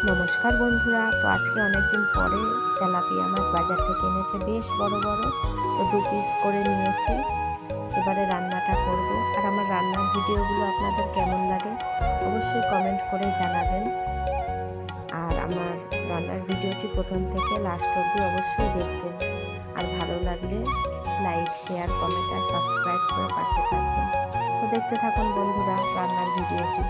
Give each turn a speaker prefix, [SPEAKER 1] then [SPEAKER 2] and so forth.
[SPEAKER 1] নমস্কার বন্ধুরা, তো আজকে অনেকদিন পরে তেলাপিয়া মাছ বাজার থেকে এনেছে, বেশ বড় বড়। তো 2 পিস করে নিয়েছি। এবারে রান্নাটা করব। আর আমার রান্নার ভিডিওগুলো আপনাদের কেমন লাগে অবশ্যই কমেন্ট করে জানাবেন। আর আমার রান্নার ভিডিওটি প্রথম থেকে লাস্ট অবধি অবশ্যই দেখবেন। আর ভালো লাগলে লাইক, শেয়ার, কমেন্ট আর সাবস্ক্রাইব করে পাশে থাকবেন। তো দেখতে থাকুন বন্ধুরা রান্নার ভিডিওটি।